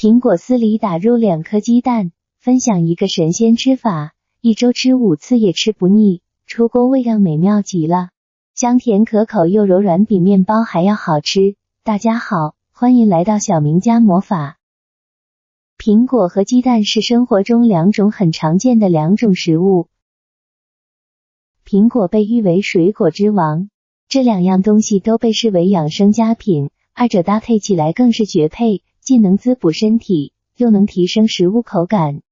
苹果丝里打入2颗鸡蛋，分享一个神仙吃法，一周吃5次也吃不腻，出锅味道美妙极了，香甜可口又柔软，比面包还要好吃。大家好，欢迎来到小明家魔法。苹果和鸡蛋是生活中2种很常见的2种食物。苹果被誉为水果之王，这2样东西都被视为养生佳品，二者搭配起来更是绝配，既能滋补身体，又能提升食物口感。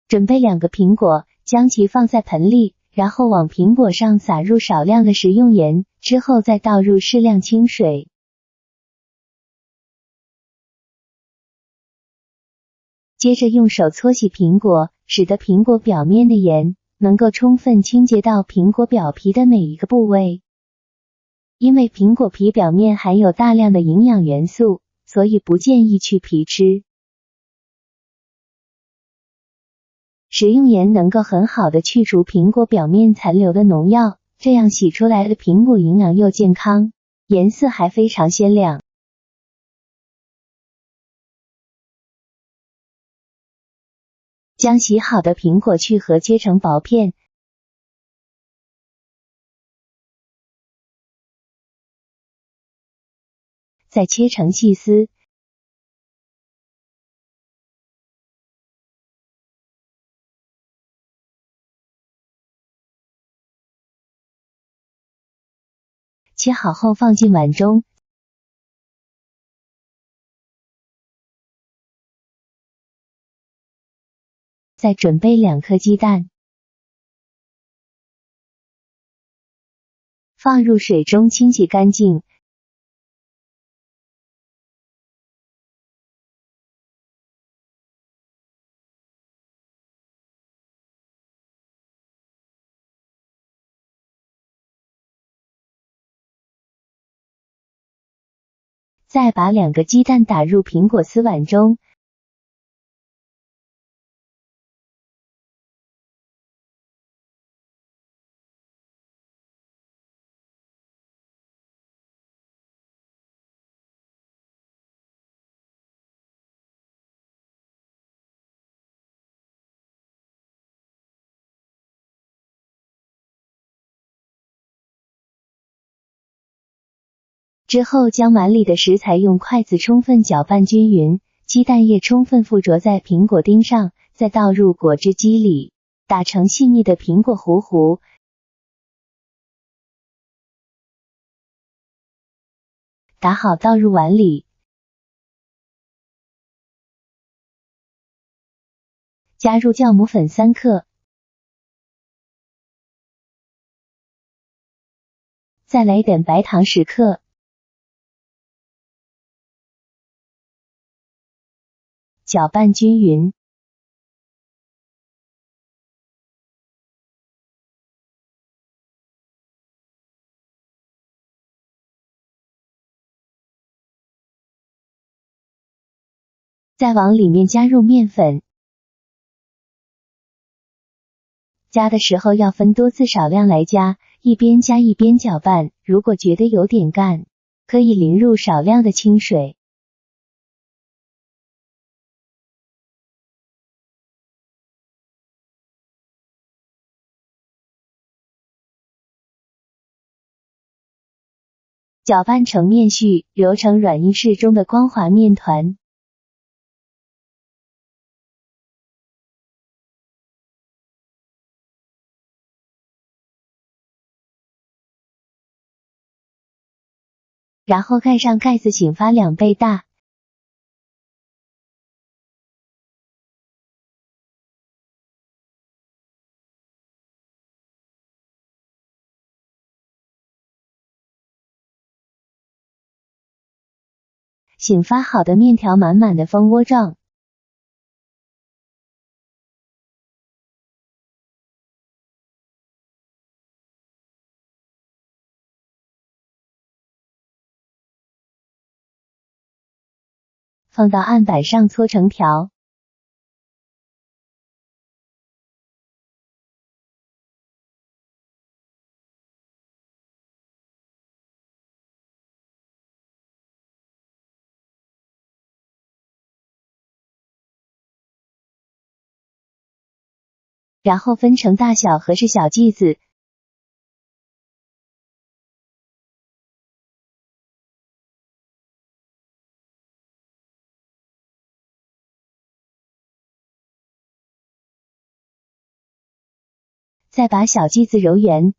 准备2个苹果，将其放在盆里，然后往苹果上撒入少量的食用盐，之后再倒入适量清水。接着用手搓洗苹果，使得苹果表面的盐能够充分清洁到苹果表皮的每一个部位。因为苹果皮表面含有大量的营养元素，所以不建议去皮吃。食用盐能够很好的去除苹果表面残留的农药，这样洗出来的苹果营养又健康，颜色还非常鲜亮。将洗好的苹果去核切成薄片，再切成细丝。切好后放进碗中，再准备2颗鸡蛋，放入水中清洗干净。再把2个鸡蛋打入苹果丝碗中，之后将碗里的食材用筷子充分搅拌均匀，鸡蛋液充分附着在苹果丁上，再倒入果汁机里，打成细腻的苹果糊糊。打好倒入碗里，加入酵母粉3克，再来点白糖10克，搅拌均匀。再往里面加入面粉，加的时候要分多次少量来加，一边加一边搅拌，如果觉得有点干，可以淋入少量的清水。搅拌成面絮，揉成软硬适中的光滑面团。然后盖上盖子，醒发2倍大。醒发好的面条满满的蜂窝状。放到案板上搓成条。然后分成大小合适小剂子。再把小剂子揉圆。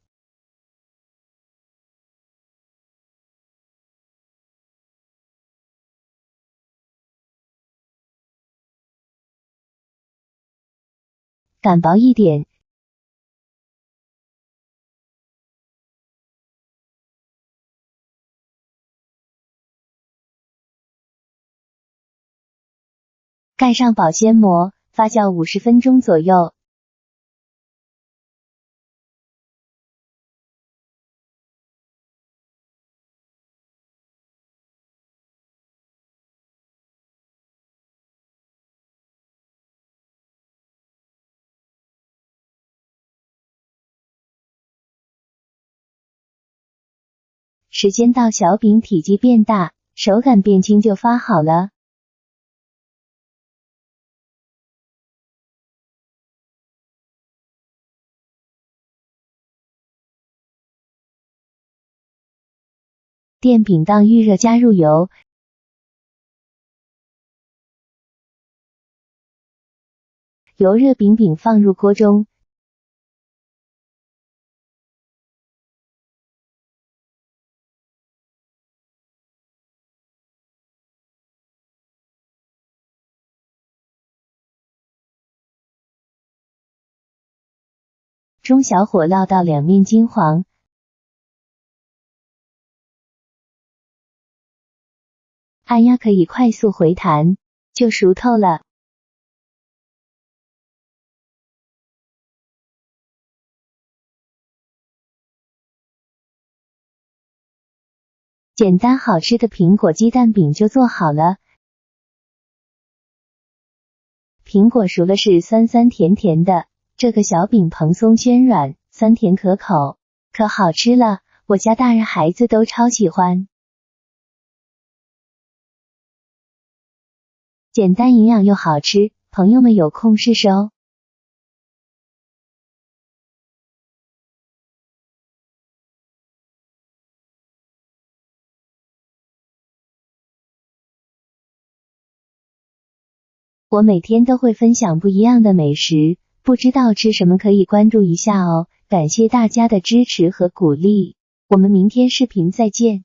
擀薄一点。盖上保鲜膜，发酵50分钟左右。时间到，小饼体积变大，手感变轻就发好了。电饼当预热，加入油，油热，饼放入锅中。中小火烙到两面金黄。按压可以快速回弹，就熟透了。简单好吃的苹果鸡蛋饼就做好了。苹果熟了是酸酸甜甜的，这个小饼蓬松暄软，酸甜可口，可好吃了，我家大人孩子都超喜欢。简单营养又好吃，朋友们有空试试哦。我每天都会分享不一样的美食，不知道吃什么可以关注一下哦。感谢大家的支持和鼓励，我们明天视频再见。